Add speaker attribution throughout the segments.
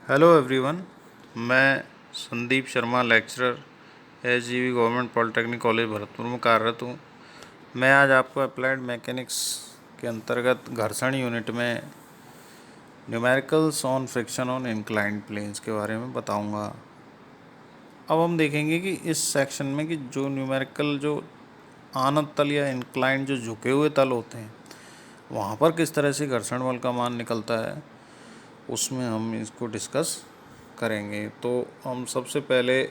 Speaker 1: Hello everyone. मैं Sandeep Sharma lecturer SGV government polytechnic college Bharatpur में कार्यरत हूँ। मैं आज आपको अप्लाइड मैकेनिक्स के अंतर्गत घर्षण यूनिट में numericals on friction on inclined planes के बारे में बताऊंगा। अब हम देखेंगे कि इस सेक्शन में कि जो न्यूमेरिकल जो आनत तल या इंक्लाइंड जो झुके हुए तल होते हैं वहाँ पर किस तरह से घर्षण बल का मान निकलता है, उसमें हम इसको डिस्कस करेंगे। तो हम सबसे पहले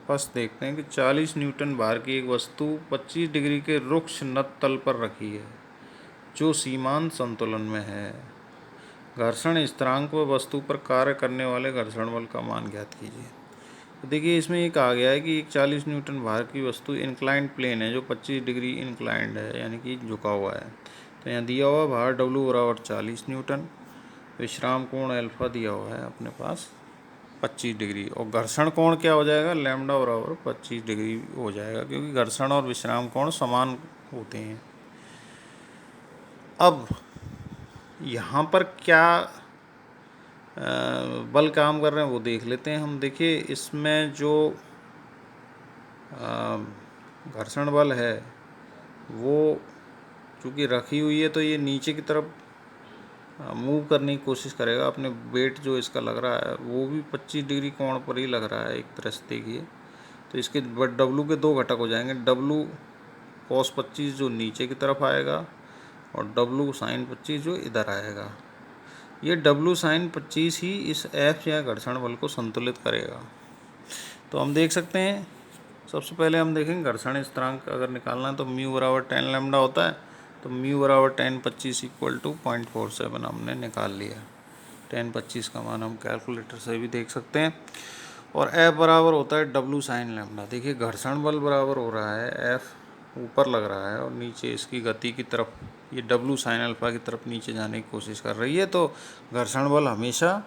Speaker 1: फर्स्ट देखते हैं कि 40 न्यूटन भार की एक वस्तु 25 डिग्री के रुक्ष नत तल पर रखी है जो सीमांत संतुलन में है। घर्षण स्थिरांक व वस्तु पर कार्य करने वाले घर्षण बल का मान ज्ञात कीजिए। तो देखिए इसमें एक आ गया है कि एक 40 न्यूटन भार की वस्तु इंक्लाइंड प्लेन है जो 25 डिग्री इंक्लाइंड है यानी कि झुका हुआ है। तो यहाँ दिया हुआ भार W बराबर 40 न्यूटन, विश्राम कोण अल्फा दिया हुआ है अपने पास 25 डिग्री, और घर्षण कोण क्या हो जाएगा, लैम्डा बराबर 25 डिग्री हो जाएगा क्योंकि घर्षण और विश्राम कोण समान होते हैं। अब यहाँ पर क्या बल काम कर रहे हैं वो देख लेते हैं हम। देखिए इसमें जो घर्षण बल है वो चूँकि रखी हुई है तो ये नीचे की तरफ मूव करने की कोशिश करेगा। अपने वेट जो इसका लग रहा है वो भी 25 डिग्री कोण पर ही लग रहा है एक तरह से देखिए। तो इसके W के दो घटक हो जाएंगे, W cos 25 जो नीचे की तरफ आएगा और W sin 25 जो इधर आएगा। ये W sin 25 ही इस F या घर्षण बल को संतुलित करेगा। तो हम देख सकते हैं, सबसे पहले हम देखेंगे घर्षण स्थिरांक अगर निकालना है तो म्यू बराबर 10 लैम्डा होता है। तो म्यू बराबर 10/25 इक्वल टू 0.47 हमने निकाल लिया। 10/25 का मान हम कैलकुलेटर से भी देख सकते हैं। और एफ बराबर होता है W साइन लैम्डा। देखिए घर्षण बल बराबर हो रहा है एफ ऊपर लग रहा है और नीचे इसकी गति की तरफ ये W साइन अल्फ़ा की तरफ नीचे जाने की कोशिश कर रही है। तो घर्षण बल हमेशा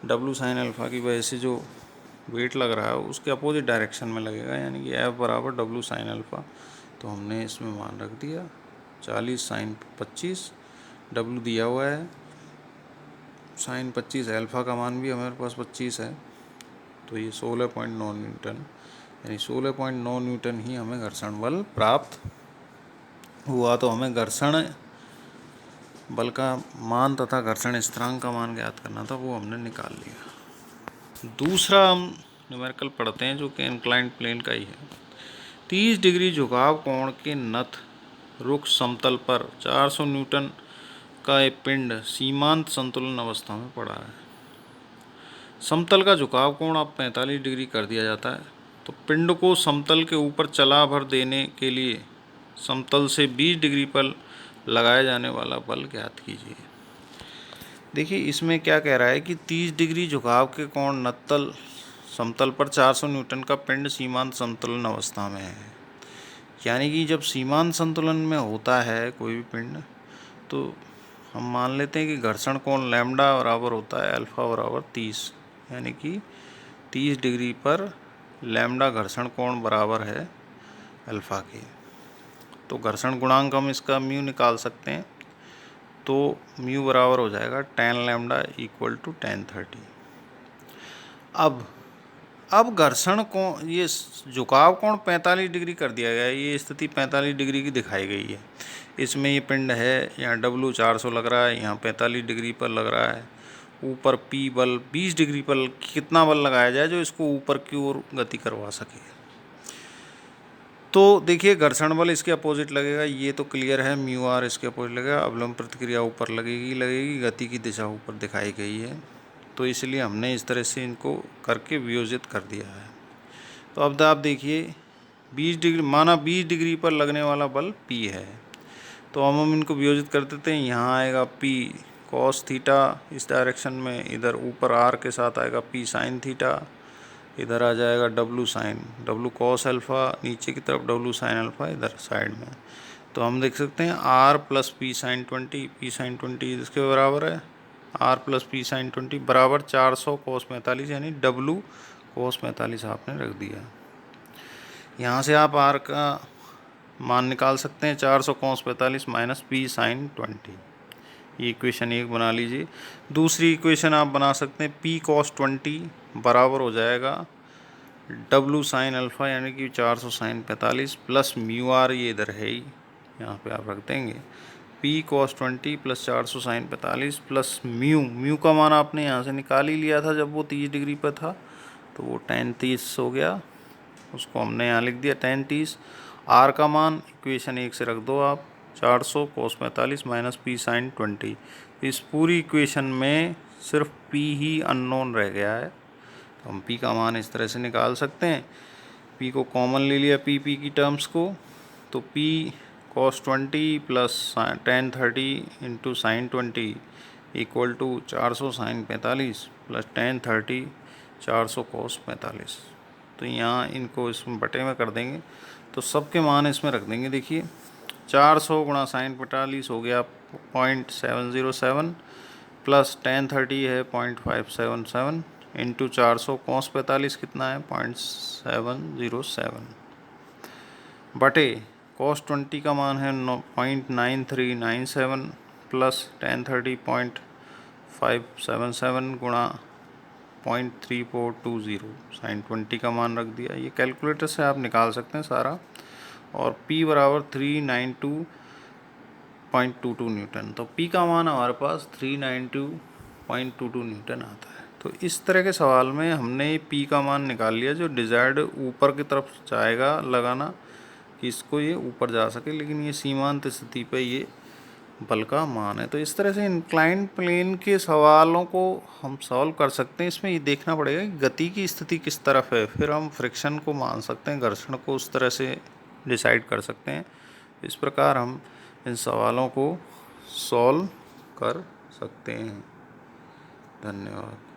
Speaker 1: W साइन अल्फ़ा की वजह से जो वेट लग रहा है उसके अपोजिट डायरेक्शन में लगेगा, यानी कि एफ बराबर W साइन अल्फ़ा। तो हमने इसमें मान रख दिया 40 साइन 25, W दिया हुआ है, साइन 25, अल्फ़ा का मान भी हमारे पास 25 है। तो ये 16.9 न्यूटन, यानी 16.9 न्यूटन ही हमें घर्षण बल प्राप्त हुआ। तो हमें घर्षण बल का मान तथा घर्षण स्थिरांक का मान ज्ञात करना था, वो हमने निकाल लिया। दूसरा हम न्यूमेरिकल पढ़ते हैं जो कि इंक्लाइंड प्लेन का ही है। 30 डिग्री झुकाव कोण के नथ रुक्ष समतल पर 400 न्यूटन का एक पिंड सीमांत संतुलन अवस्था में पड़ा है। समतल का झुकाव कोण अब 45 डिग्री कर दिया जाता है। तो पिंड को समतल के ऊपर चला भर देने के लिए समतल से 20 डिग्री पर लगाया जाने वाला बल ज्ञात कीजिए। देखिए इसमें क्या कह रहा है कि 30 डिग्री झुकाव के कोण नत्तल समतल पर 400 न्यूटन का पिंड सीमांत संतुलन अवस्था में है। यानी कि जब सीमांत संतुलन में होता है कोई भी पिंड तो हम मान लेते हैं कि घर्षण कोण लैम्डा बराबर होता है अल्फ़ा बराबर 30, यानी कि 30 डिग्री पर लैम्डा घर्षण कोण बराबर है अल्फ़ा के। तो घर्षण गुणांक हम इसका म्यू निकाल सकते हैं। तो म्यू बराबर हो जाएगा 10 लैम्डा इक्वल टू 1030। अब घर्षण कोण ये झुकाव कोण 45 डिग्री कर दिया गया है। ये स्थिति 45 डिग्री की दिखाई गई है। इसमें ये पिंड है, यहाँ W 400 लग रहा है, यहाँ 45 डिग्री पर लग रहा है। ऊपर P बल 20 डिग्री पर कितना बल लगाया जाए जो इसको ऊपर की ओर गति करवा सके। तो देखिए घर्षण बल इसके अपोजिट लगेगा, ये तो क्लियर है, म्यू आर इसके अपोजिट लगेगा। अवलंब प्रतिक्रिया ऊपर लगेगी, गति की दिशा ऊपर दिखाई गई है। तो इसलिए हमने इस तरह से इनको करके वियोजित कर दिया है। तो अब आप देखिए 20 डिग्री माना 20 डिग्री पर लगने वाला बल P है। तो हम इनको वियोजित कर देते हैं। यहाँ आएगा P cos थीटा इस डायरेक्शन में, इधर ऊपर R के साथ आएगा P साइन थीटा, इधर आ जाएगा W sine W cos alpha, नीचे की तरफ W साइन अल्फ़ा इधर साइड में। तो हम देख सकते हैं R plus P sine 20, P sine 20 इसके बराबर है R प्लस P साइन 20 बराबर 400 cos 45, यानी W cos 45 आपने रख दिया। यहाँ से आप R का मान निकाल सकते हैं 400 cos 45 माइनस P साइन 20, ये इक्वेशन 1 बना लीजिए। दूसरी इक्वेशन आप बना सकते हैं P cos 20 बराबर हो जाएगा W sin अल्फ़ा यानी कि 400 sin 45 प्लस म्यू आर, ये इधर है ही, यहाँ पे आप रख देंगे P cos 20 plus 400 sin 45 plus mu का मान आपने यहाँ से निकाल ही लिया था जब वो 30 डिग्री पर था, तो वो tan 30 हो गया, उसको हमने यहाँ लिख दिया tan 30। आर का मान इक्वेशन 1 से रख दो आप, 400 cos 45 माइनस P sin 20। इस पूरी इक्वेशन में सिर्फ P ही अननोन रह गया है, तो हम P का मान इस तरह से निकाल सकते हैं। P को कॉमन ले लिया P की टर्म्स को, तो P cos 20 plus tan 30 into sine 20 equal to 400 sin 45 plus tan 30 400 cos 45। तो यहाँ इनको इसमें बटे में कर देंगे, तो सबके मान इसमें रख देंगे। देखिए 400 गुणा साइन 45 हो गया 0.707 प्लस tan 30 है 0.577 इंटू 400 cos 45 कितना है 0.707 बटे cos 20 का मान है 0.9397 प्लस tan 30 0.577 गुणा 0.3420 साइन 20 का मान रख दिया। ये कैलकुलेटर से आप निकाल सकते हैं सारा, और P बराबर 392.22 न्यूटन, तो P का मान हमारे पास 392.22 न्यूटन आता है। तो इस तरह के सवाल में हमने P का मान निकाल लिया, जो डिजायर्ड ऊपर की तरफ जाएगा लगाना कि इसको ये ऊपर जा सके, लेकिन ये सीमांत स्थिति पे ये बल का मान है। तो इस तरह से इंक्लाइंड प्लेन के सवालों को हम सॉल्व कर सकते हैं। इसमें ये देखना पड़ेगा कि गति की स्थिति किस तरफ है, फिर हम फ्रिक्शन को मान सकते हैं, घर्षण को उस तरह से डिसाइड कर सकते हैं। इस प्रकार हम इन सवालों को सॉल्व कर सकते हैं। धन्यवाद।